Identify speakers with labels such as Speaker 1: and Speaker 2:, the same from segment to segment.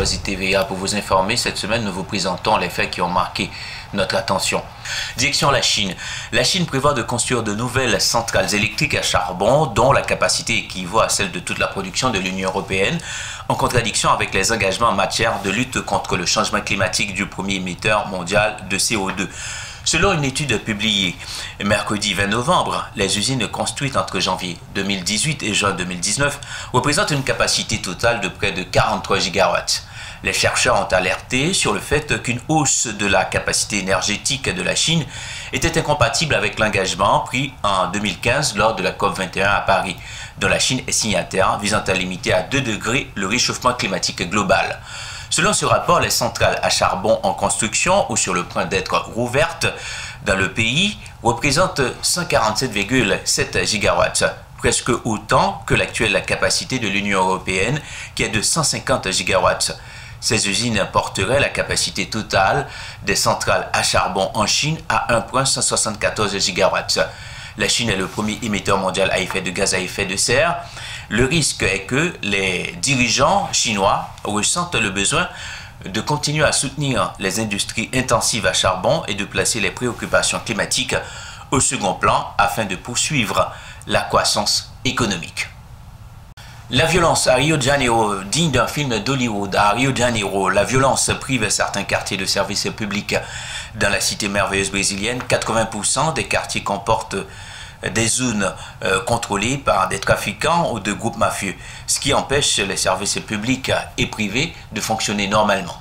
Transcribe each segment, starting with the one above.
Speaker 1: choisi TVA pour vous informer. Cette semaine, nous vous présentons les faits qui ont marqué notre attention. Direction la Chine. La Chine prévoit de construire de nouvelles centrales électriques à charbon dont la capacité équivaut à celle de toute la production de l'Union européenne, en contradiction avec les engagements en matière de lutte contre le changement climatique du premier émetteur mondial de CO2. Selon une étude publiée mercredi 20 novembre, les usines construites entre janvier 2018 et juin 2019 représentent une capacité totale de près de 43 gigawatts. Les chercheurs ont alerté sur le fait qu'une hausse de la capacité énergétique de la Chine était incompatible avec l'engagement pris en 2015 lors de la COP21 à Paris, dont la Chine est signataire, visant à limiter à 2 degrés le réchauffement climatique global. Selon ce rapport, les centrales à charbon en construction ou sur le point d'être rouvertes dans le pays représentent 147,7 gigawatts, presque autant que l'actuelle capacité de l'Union européenne qui est de 150 gigawatts. Ces usines porteraient la capacité totale des centrales à charbon en Chine à 1,174 gigawatts. La Chine est le premier émetteur mondial à effet de gaz à effet de serre. Le risque est que les dirigeants chinois ressentent le besoin de continuer à soutenir les industries intensives à charbon et de placer les préoccupations climatiques au second plan afin de poursuivre la croissance économique. La violence à Rio de Janeiro, digne d'un film d'Hollywood. À Rio de Janeiro, la violence prive certains quartiers de services publics. Dans la cité merveilleuse brésilienne, 80% des quartiers comportent des zones contrôlées par des trafiquants ou de groupes mafieux, ce qui empêche les services publics et privés de fonctionner normalement.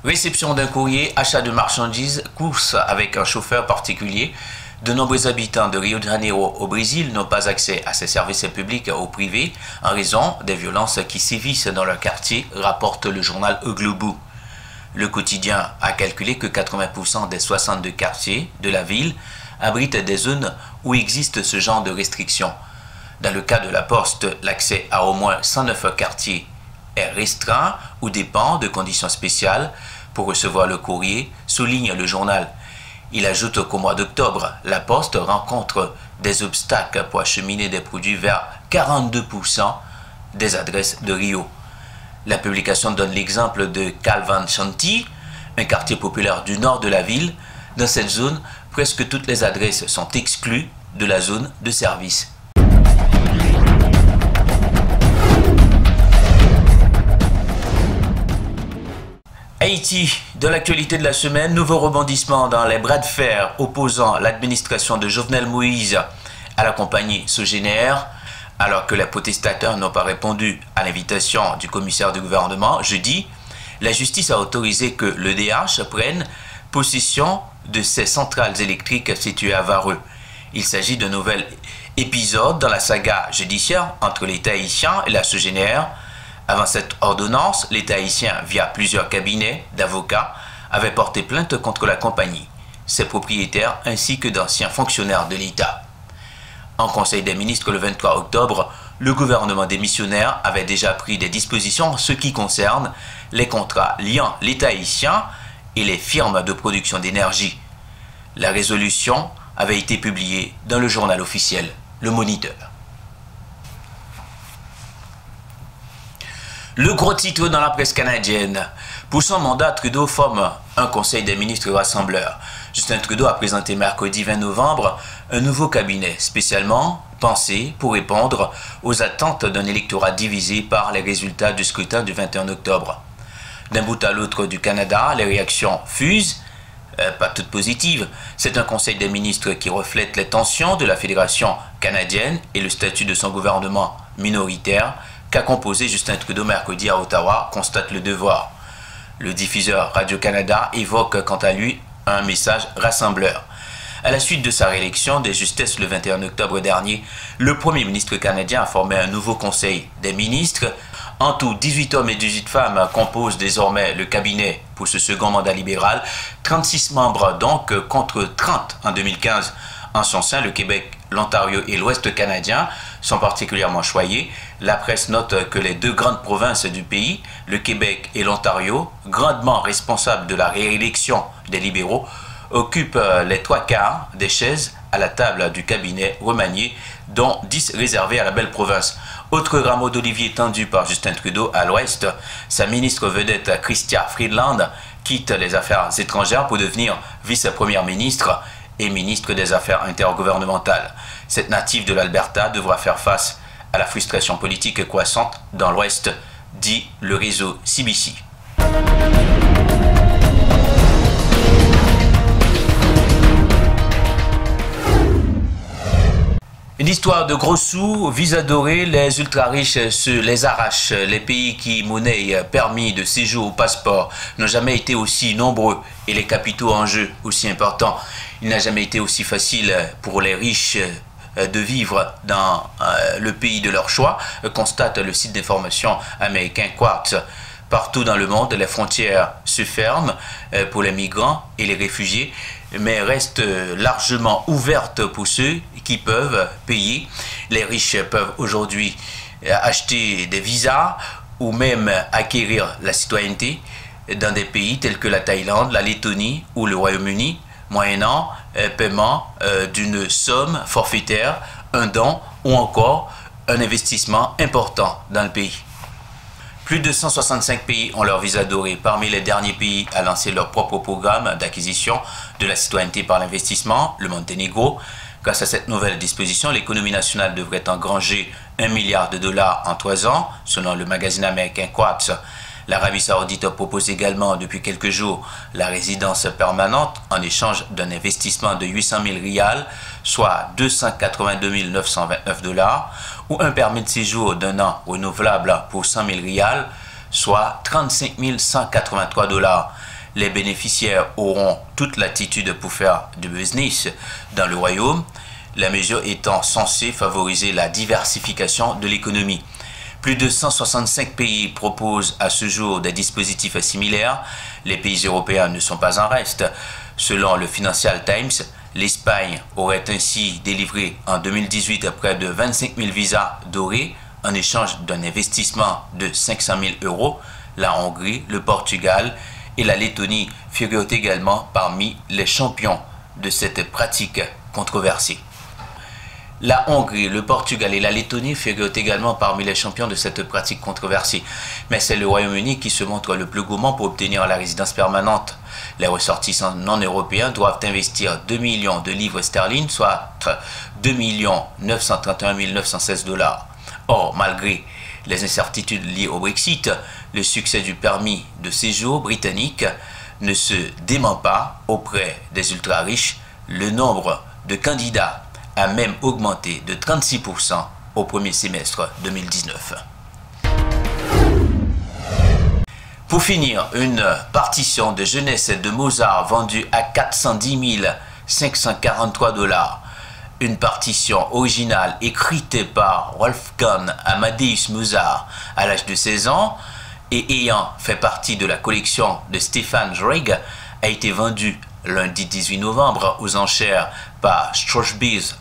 Speaker 1: Réception d'un courrier, achat de marchandises, course avec un chauffeur particulier. De nombreux habitants de Rio de Janeiro au Brésil n'ont pas accès à ces services publics ou privés en raison des violences qui sévissent dans leur quartier, rapporte le journal O Globo. Le quotidien a calculé que 80% des 62 quartiers de la ville abritent des zones où existe ce genre de restrictions. Dans le cas de la Poste, l'accès à au moins 109 quartiers est restreint ou dépend de conditions spéciales pour recevoir le courrier, souligne le journal. Il ajoute qu'au mois d'octobre, la Poste rencontre des obstacles pour acheminer des produits vers 42% des adresses de Rio. La publication donne l'exemple de Calvanchanti, un quartier populaire du nord de la ville. Dans cette zone, presque toutes les adresses sont exclues de la zone de service. Haïti, dans l'actualité de la semaine, nouveau rebondissement dans les bras de fer opposant l'administration de Jovenel Moïse à la compagnie Sogénère. Alors que les protestataires n'ont pas répondu à l'invitation du commissaire du gouvernement, jeudi, la justice a autorisé que l'EDH prenne possession de ces centrales électriques situées à Vareux. Il s'agit d'un nouvel épisode dans la saga judiciaire entre l'État haïtien et la Sogénère. Avant cette ordonnance, l'État haïtien, via plusieurs cabinets d'avocats, avait porté plainte contre la compagnie, ses propriétaires ainsi que d'anciens fonctionnaires de l'État. En Conseil des ministres le 23 octobre, le gouvernement démissionnaire avait déjà pris des dispositions en ce qui concerne les contrats liant l'État haïtien et les firmes de production d'énergie. La résolution avait été publiée dans le journal officiel Le Moniteur. Le gros titre dans la presse canadienne. Pour son mandat, Trudeau forme un conseil des ministres rassembleurs. Justin Trudeau a présenté mercredi 20 novembre un nouveau cabinet spécialement pensé pour répondre aux attentes d'un électorat divisé par les résultats du scrutin du 21 octobre. D'un bout à l'autre du Canada, les réactions fusent, pas toutes positives. C'est un conseil des ministres qui reflète les tensions de la Fédération canadienne et le statut de son gouvernement minoritaire qu'a composé Justin Trudeau mercredi à Ottawa, constate Le Devoir. Le diffuseur Radio-Canada évoque quant à lui un message rassembleur. À la suite de sa réélection des justesses le 21 octobre dernier, le Premier ministre canadien a formé un nouveau conseil des ministres. En tout, 18 hommes et 18 femmes composent désormais le cabinet pour ce second mandat libéral. 36 membres donc contre 30 en 2015. En son sein, le Québec, l'Ontario et l'Ouest canadien sont particulièrement choyés. La presse note que les deux grandes provinces du pays, le Québec et l'Ontario, grandement responsables de la réélection des libéraux, occupent les 3/4 des chaises à la table du cabinet remanié, dont 10 réservés à la belle province. Autre rameau d'olivier tendu par Justin Trudeau à l'ouest, sa ministre vedette Chrystia Freeland quitte les affaires étrangères pour devenir vice-première ministre et ministre des Affaires intergouvernementales. Cette native de l'Alberta devra faire face à la frustration politique croissante dans l'ouest, dit le réseau CBC. Une histoire de gros sous vise à dorer, les ultra-riches se les arrachent. Les pays qui monnaient permis de séjour ou passeport n'ont jamais été aussi nombreux et les capitaux en jeu aussi importants. Il n'a jamais été aussi facile pour les riches de vivre dans le pays de leur choix, constate le site d'information américain Quartz. Partout dans le monde, les frontières se ferment pour les migrants et les réfugiés, mais restent largement ouvertes pour ceux qui peuvent payer. Les riches peuvent aujourd'hui acheter des visas ou même acquérir la citoyenneté dans des pays tels que la Thaïlande, la Lettonie ou le Royaume-Uni, moyennant paiement d'une somme forfaitaire, un don ou encore un investissement important dans le pays. Plus de 165 pays ont leur visa doré. Parmi les derniers pays à lancer leur propre programme d'acquisition de la citoyenneté par l'investissement, le Monténégro. Grâce à cette nouvelle disposition, l'économie nationale devrait engranger 1 milliard de dollars en 3 ans, selon le magazine américain Quartz. L'Arabie Saoudite propose également depuis quelques jours la résidence permanente en échange d'un investissement de 800 000 rials, soit 282 929 dollars, ou un permis de séjour d'un an renouvelable pour 100 000 rials, soit 35 183 dollars. Les bénéficiaires auront toute latitude pour faire du business dans le royaume, la mesure étant censée favoriser la diversification de l'économie. Plus de 165 pays proposent à ce jour des dispositifs similaires. Les pays européens ne sont pas en reste. Selon le Financial Times, l'Espagne aurait ainsi délivré en 2018 près de 25 000 visas dorés en échange d'un investissement de 500 000 euros. La Hongrie, le Portugal et la Lettonie figurent également parmi les champions de cette pratique controversée. La Hongrie, le Portugal et la Lettonie figurent également parmi les champions de cette pratique controversée. Mais c'est le Royaume-Uni qui se montre le plus gourmand pour obtenir la résidence permanente. Les ressortissants non européens doivent investir 2 millions de livres sterling, soit 2 931 916 dollars. Or, malgré les incertitudes liées au Brexit, le succès du permis de séjour britannique ne se dément pas auprès des ultra-riches. Le nombre de candidats a même augmenté de 36% au premier semestre 2019. Pour finir, une partition de jeunesse de Mozart vendue à 410 543 dollars. Une partition originale écrite par Wolfgang Amadeus Mozart à l'âge de 16 ans et ayant fait partie de la collection de Stefan Zweig a été vendue lundi 18 novembre aux enchères par Sotheby's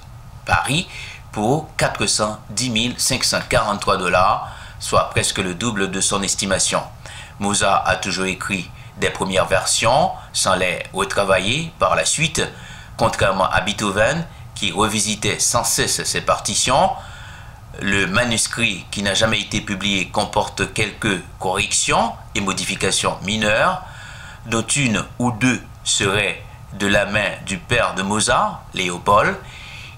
Speaker 1: Paris pour 410 543 dollars, soit presque le double de son estimation. Mozart a toujours écrit des premières versions sans les retravailler par la suite, contrairement à Beethoven qui revisitait sans cesse ses partitions. Le manuscrit, qui n'a jamais été publié, comporte quelques corrections et modifications mineures, dont une ou deux seraient de la main du père de Mozart, Léopold.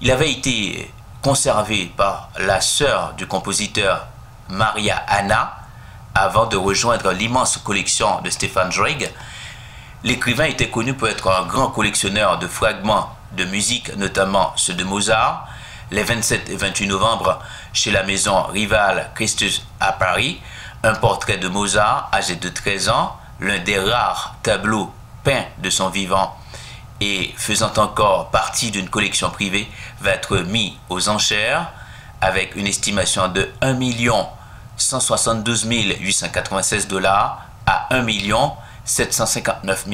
Speaker 1: Il avait été conservé par la sœur du compositeur, Maria Anna, avant de rejoindre l'immense collection de Stefan Zweig. L'écrivain était connu pour être un grand collectionneur de fragments de musique, notamment ceux de Mozart. Les 27 et 28 novembre, chez la maison rivale Christus à Paris, un portrait de Mozart, âgé de 13 ans, l'un des rares tableaux peints de son vivant et faisant encore partie d'une collection privée, va être mis aux enchères avec une estimation de 1 172 896 dollars à 1 759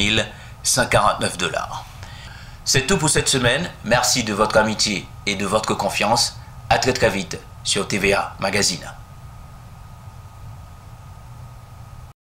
Speaker 1: 149 dollars. C'est tout pour cette semaine. Merci de votre amitié et de votre confiance. À très vite sur TVA Magazine.